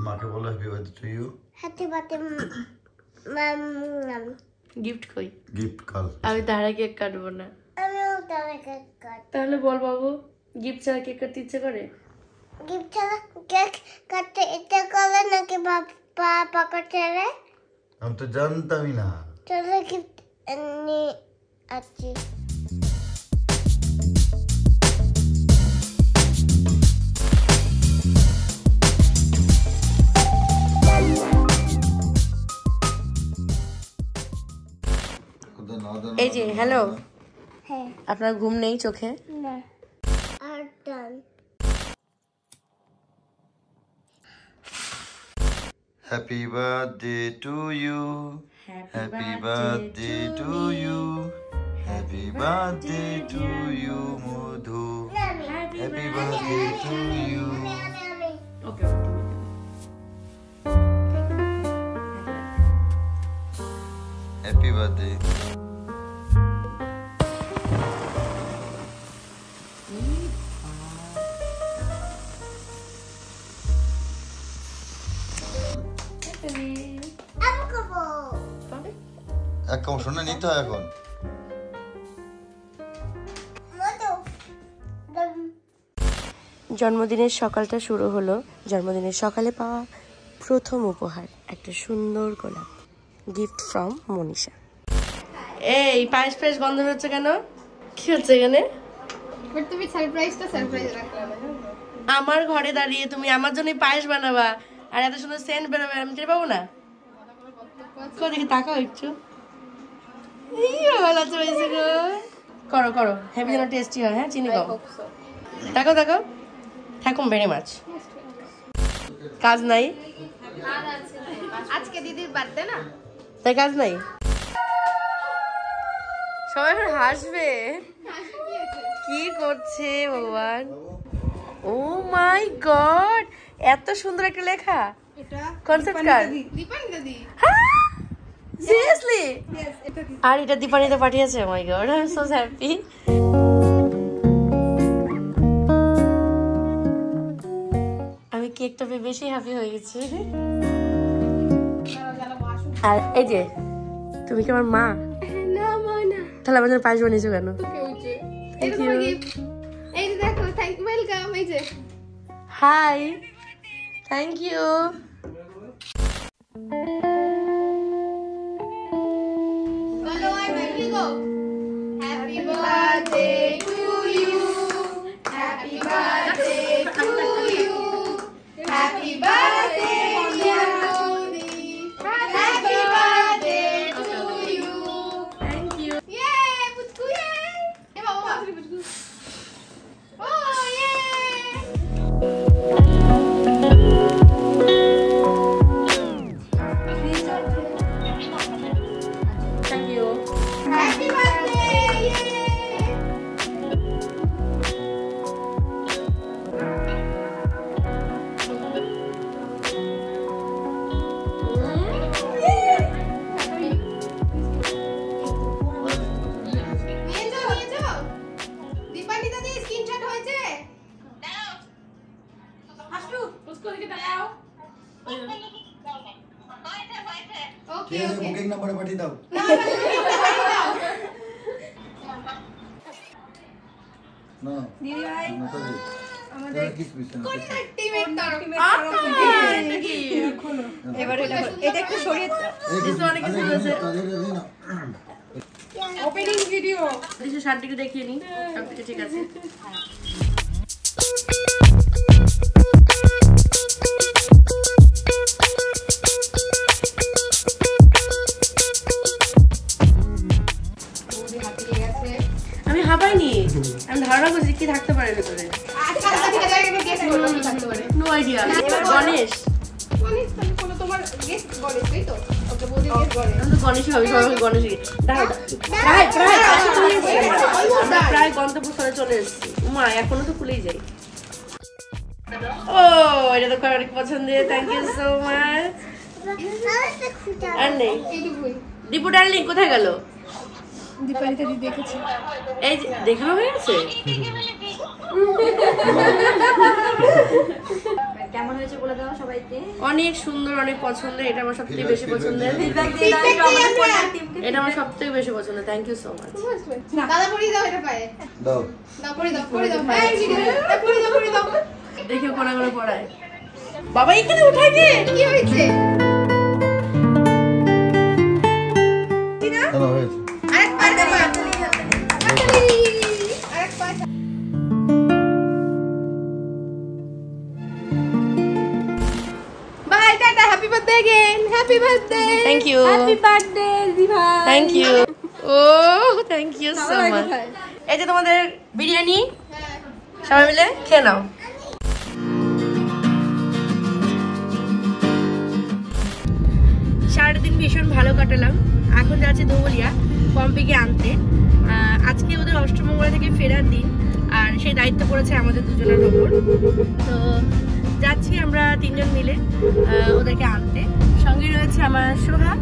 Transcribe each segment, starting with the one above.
মাকে বলো happy birthday to you. Happy birthday mum. Gift কই? গিফট কাল। আমি তারা কেক কাটবো না। আমিও তারা কেক কাট। তাহলে বল বাবু, গিফট ছাড়া কেক কাটতে ইচ্ছে করে? গিফট ছাড়া কেক কাটতে ইচ্ছে করে নাকি পাপা কাটে? আমি তো জানতামই না। চলো গিফট নিয়ে আসছি। এই যে হ্যালো, হ্যাঁ আপনার ঘুম নেই চোখে? না আর ডান। Happy birthday to you, happy birthday to you, happy birthday to you Madhu, happy birthday to you. Okay happy birthday. এক কাম শোনা নিতে হয় এখন। জন্মদিনের সকালটা শুরু হলো। জন্মদিনের সকালে পাওয়া প্রথম উপহার একটা সুন্দর গোলাপ, গিফট ফ্রম মনীষা। এই পায়েস পায়েস গন্ধ হচ্ছে কেন? কি হচ্ছে এখানে? তুমি সারপ্রাইজটা সারপ্রাইজ রাখলে আমার ঘরে দাঁড়িয়ে তুমি আমার জন্য পায়েস বানাবা আর এত সুন্দর সেন্ট বেরোবে, আমি টের পাবো না? কোদিকে তাকাও একটু। ভালো আছে হয়েছে গো। করো করো, হেভি যেন টেস্টি হয়। হ্যাঁ চিনি কম। তাকাও তাকাও। Thank very much. কাজ নাই আজকে দিদির বার্থডে না, তাই কাজ নাই। সবাই এখন হাসবে। কি করছে ভগবান? ও মাই গড, এত সুন্দর একটা লেখা। এটা কনসেপ্ট কার্ড। দীপানি দাদি। সিরিয়াসলি? ইয়েস, এটা আর এটা দীপানিতে পাঠিয়েছে। My god, I am so happy. আমি কেকটা পেয়ে বেশি হ্যাপি হয়ে গেছি। আর এই যে তুমি কি আমার মা? না মা না, তাহলে আমার জন্য পায়েস বানিয়েছো কেন? ওকে ওইছে এটা তোমার গিফট। এই যে দেখো, থ্যাংক ওয়েলকাম। এই যে হাই, থ্যাংক ইউ। বলো I make you go. Happy birthday to you, happy birthday to you, happy birthday dear Mouli, happy birthday to you. Thank you. ইয়ে পুচকু ইয়ে। এ বাবা পুচকু। ও ইয়ে। Thank you. হ্যাপি বার্থডে ইয়ে। নিয়ে যাও। দীপানি দাদি স্ক্রিনশট হয়েছে? দাও। হাসু, उसको দিকে দাও। ওকে ওকে। বুকিং নাম্বার পাঠিয়ে দাও। না দিদি ভাই আমাদের কি স্পেশাল টিমের তরফ এটা কি? এবারে এটা একটু সরিয়ে দাও। This one কিছু আছে? Opening video. দিশে শার্টটিকে দেখিয়ে নি, সব কিছু ঠিক আছে। আমি হাবাইনি, আমি ধারণা করছি কি থাকতে পারে ভেতরে। আজকাল থেকে জায়গায় গেস করো কি থাকতে পারে। No idea. গণেশ, গণেশ তাহলে কোনো তোমার গেস গণেশ তাই তো? ওকে বলি গেস গণেশ। আমি তো গণেশই ভাবি, সবাই গণেশই। দাঁড়াও, প্রায় গন্তব্যস্থলে চলে এসেছি। মা এখনো তো খুলেই যাই। ও এটা তো অনেক পছন্দের, থ্যাংক ইউ সো মাচ। আর নেই এইটুকুই। দীপু ডার্লিং কোথায় গেল? দীপালি দাদি দেখেছি। এই যে দেখানো হয়ে গেছে। কেমন হয়েছে বলে দাও সবাইকে। অনেক সুন্দর, অনেক পছন্দ। এটা আমার সবথেকে বেশি পছন্দের। এটা আমার সবথেকে বেশি পছন্দ। Thank you so much. দাদা পরি দাও এটা পায়ে। দাও দাও পরি দাও পরি দাও। এই দিকে পরি দাও। দেখে কোনা করে পড়ায়। বাবা এখানে উঠাই দে। কি হয়েছে? দাও হয়েছে। আরেক পা দাও। আরেক পা। বাই টাটা, happy birthday again, happy birthday. Thank you. Happy birthday দিভা। Thank you. ও থ্যাংক ইউ সো মাচ। এই যে তোমাদের বিরিয়ানি, সবাই মিলে খেয়ে নাও। সারাদিন ভীষণ ভালো কাটালাম। এখন যাচ্ছি ধুবুলিয়া পম্পিকে আনতে। আজকে ওদের অষ্টমঙ্গলা থেকে ফেরার দিন, আর সেই দায়িত্ব পড়েছে আমাদের দুজনের ওপর। তো যাচ্ছি আমরা তিনজন মিলে ওদেরকে আনতে। সঙ্গে রয়েছে আমার সোহা,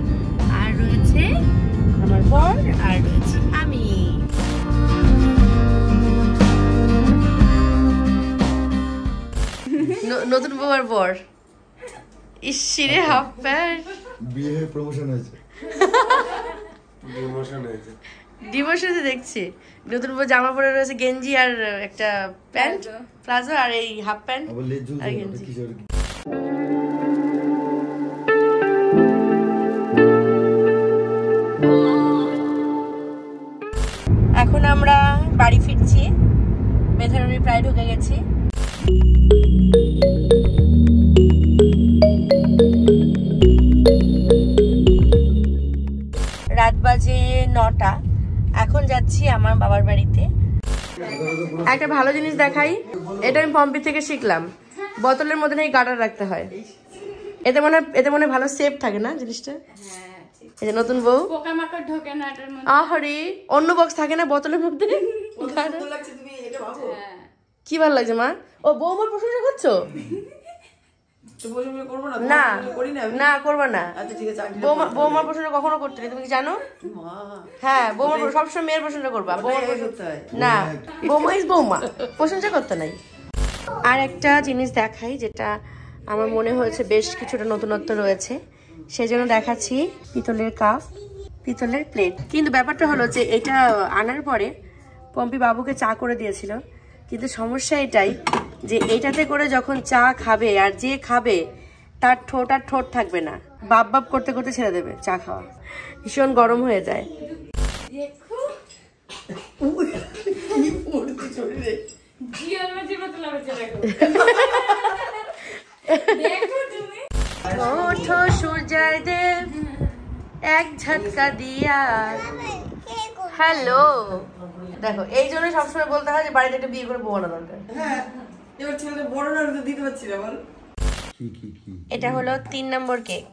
আর রয়েছে আমার বর, আর রয়েছে আমি। নতুন বউ আর বর। ইসিরে হাফ প্যান্ট। বিয়ে প্রমোশন হয়েছে। ডিভোর্সে দেখছি নতুন বউ জামা পরে রয়েছে, গেঞ্জি আর একটা প্যান্ট প্লাজো, আর এই হাফ প্যান্ট আবার লেজ ঝুলছে আর ওটা গেঞ্জি। কিসের কি? এখন আমরা বাড়ি ফিরছি। মেথারুনি প্রায় ঢুকে গেছি। রাত বাজে 9টা। এখন যাচ্ছি আমার বাবার বাড়িতে। একটা ভালো জিনিস দেখাই, এটা আমি পম্পি থেকে শিখলাম। বোতলের মধ্যে নাকি গার্ডার রাখতে হয়, এতে মনে ভালো সেফ থাকে না জিনিসটা। এই যে নতুন বউ, পোকামাকড় ঢোকে না এটার মধ্যে। আহারে অন্য বক্স থাকে না বোতলের মধ্যে। কি ভালো লাগছে মা? ও বৌমার প্রশংসা করছো? না না করবা না। বৌমার প্রশংসা কখনো করতে নেই, তুমি কি জানো? হ্যাঁ বৌমার সবসময় মেয়ের প্রশংসা করবা। না বৌমা ইজ বৌমা, প্রশংসা করতে নাই। আর একটা জিনিস দেখাই যেটা আমার মনে হয়েছে বেশ কিছুটা নতুনত্ব রয়েছে, সেই জন্য দেখাচ্ছি। পিতলের কাপ, পিতলের প্লেট। কিন্তু ব্যাপারটা হলো যে এটা আনার পরে পম্পি বাবুকে চা করে দিয়েছিল, কিন্তু সমস্যা এটাই যে এটাতে করে যখন চা খাবে, আর যে খাবে তার ঠোঁট আর ঠোঁট থাকবে না, বাপ বাপ করতে করতে ছেড়ে দেবে চা খাওয়া, ভীষণ গরম হয়ে যায়। ওঠো সূর্যায় দেব এক ঝটকা দিয়া। হ্যালো, দেখো এই জন্য সবসময় বলতে হয় যে বাড়িতে একটা বিয়ে করে বউনা দরকার। এটা হলো 3 নম্বর কেক।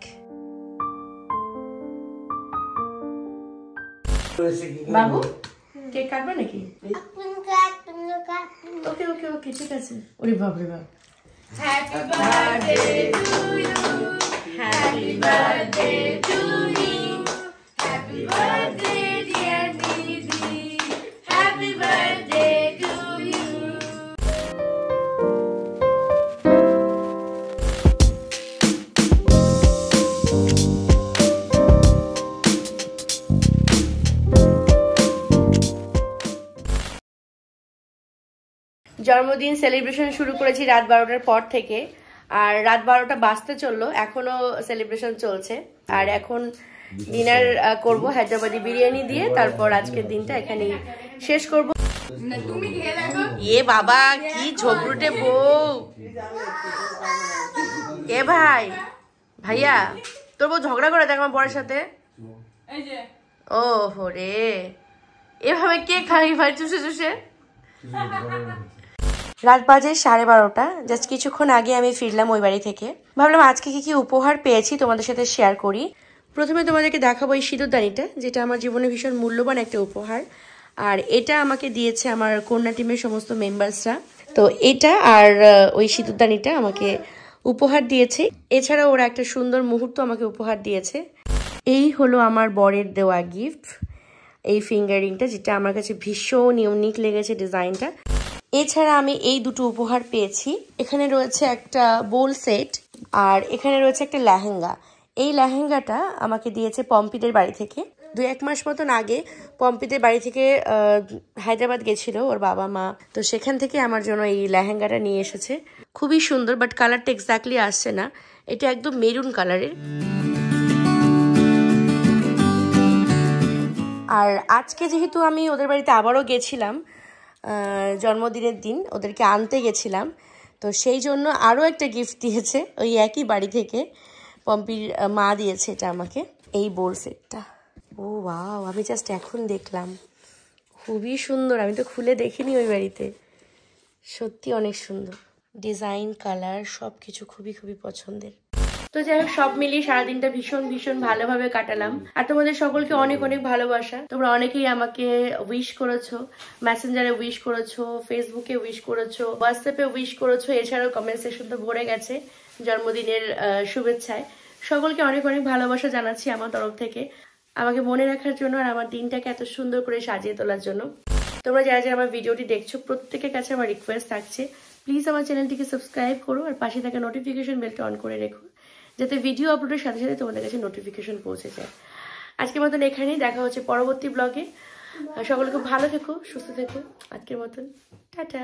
বাবু কেক কাটবে নাকি? ওকে ওকে ওকে ঠিক আছে। ওরে বাপ রে বাপ। Happy birthday to you, happy birthday to me, happy birthday dear দিদি, হ্যাপি বার্থডে টু ইউ। জন্মদিন সেলিব্রেশন শুরু করেছি রাত 12টার পর থেকে, আর রাত 12টা বাজতে চললো, এখনো সেলিব্রেশন চলছে। আর এখন ডিনার করব হায়দ্রাবাদি বিরিয়ানি দিয়ে, তারপর আজকের দিনটা এখানেই শেষ করব। এ বাবা কি ঝগড়ুটে বউ। এ ভাই ভাইয়া তোর বউ ঝগড়া করে দেখ আমার বরের সাথে। ও রে, এভাবে কে খাই ভাই চুষে চুষে। রাত বাজে 12:30। জাস্ট কিছুক্ষণ আগে আমি ফিরলাম ওই বাড়ি থেকে। ভাবলাম আজকে কি কি উপহার পেয়েছি তোমাদের সাথে শেয়ার করি। প্রথমে তোমাদেরকে দেখাবো এই সিঁদুরদানিটা, যেটা আমার জীবনে ভীষণ মূল্যবান একটা উপহার। আর এটা আমাকে দিয়েছে আমার কন্যা টিমের সমস্ত মেম্বার্সরা। তো এটা আর ওই সিঁদুরদানিটা আমাকে উপহার দিয়েছে। এছাড়া ওরা একটা সুন্দর মুহূর্ত আমাকে উপহার দিয়েছে। এই হলো আমার বরের দেওয়া গিফট, এই ফিঙ্গারিংটা, যেটা আমার কাছে ভীষণ ইউনিক লেগেছে ডিজাইনটা। এছাড়া আমি এই দুটো উপহার পেয়েছি। এখানে রয়েছে একটা বোল সেট আর এখানে রয়েছে একটা লেহেঙ্গা। এই লেহেঙ্গাটা আমাকে দিয়েছে পম্পিদের বাড়ি থেকে। 2-1 মাস মতন আগে পম্পিদের বাড়ি থেকে হায়দ্রাবাদ গেছিল ওর বাবা মা, তো সেখান থেকে আমার জন্য এই লেহেঙ্গাটা নিয়ে এসেছে। খুবই সুন্দর, বাট কালারটা এক্স্যাক্টলি আসছে না, এটা একদম মেরুন কালারের। আর আজকে যেহেতু আমি ওদের বাড়িতে আবারও গেছিলাম জন্মদিনের দিন, ওদেরকে আনতে গেছিলাম, তো সেই জন্য আরও একটা গিফট দিয়েছে ওই একই বাড়ি থেকে। পম্পির মা দিয়েছে এটা আমাকে, এই বোল সেটটা। ও ওয়াও, আমি জাস্ট এখন দেখলাম, খুবই সুন্দর। আমি তো খুলে দেখিনি ওই বাড়িতে, সত্যি অনেক সুন্দর ডিজাইন, কালার সব কিছু খুবই খুবই পছন্দের। তো যাই হোক, সব মিলিয়ে সারাদিনটা ভীষণ ভীষণ ভালোভাবে কাটালাম। আর তোমাদের সকলকে অনেক অনেক ভালোবাসা। তোমরা অনেকেই আমাকে উইশ করেছো, মেসেঞ্জারে উইশ করেছো, ফেসবুকে উইশ করেছো, হোয়াটসঅ্যাপে উইশ করেছো, এছাড়াও কমেন্ট সেকশন তো ভরে গেছে জন্মদিনের শুভেচ্ছায়। সকলকে অনেক অনেক ভালোবাসা জানাচ্ছি আমার তরফ থেকে, আমাকে মনে রাখার জন্য আর আমার দিনটাকে এত সুন্দর করে সাজিয়ে তোলার জন্য। তোমরা যারা যারা আমার ভিডিওটি দেখছো, প্রত্যেকের কাছে আমার রিকোয়েস্ট থাকছে, প্লিজ আমার চ্যানেলটিকে সাবস্ক্রাইব করো আর পাশে থাকা নোটিফিকেশন বেলটা অন করে রেখো, যাতে ভিডিও আপলোডের সাথে সাথে তোমাদের কাছে নোটিফিকেশন পৌঁছে যায়। আজকের মতন এখানেই, দেখা হচ্ছে পরবর্তী ব্লগে। সকলে খুব ভালো থেকো, সুস্থ থেকো। আজকের মতন টাটা।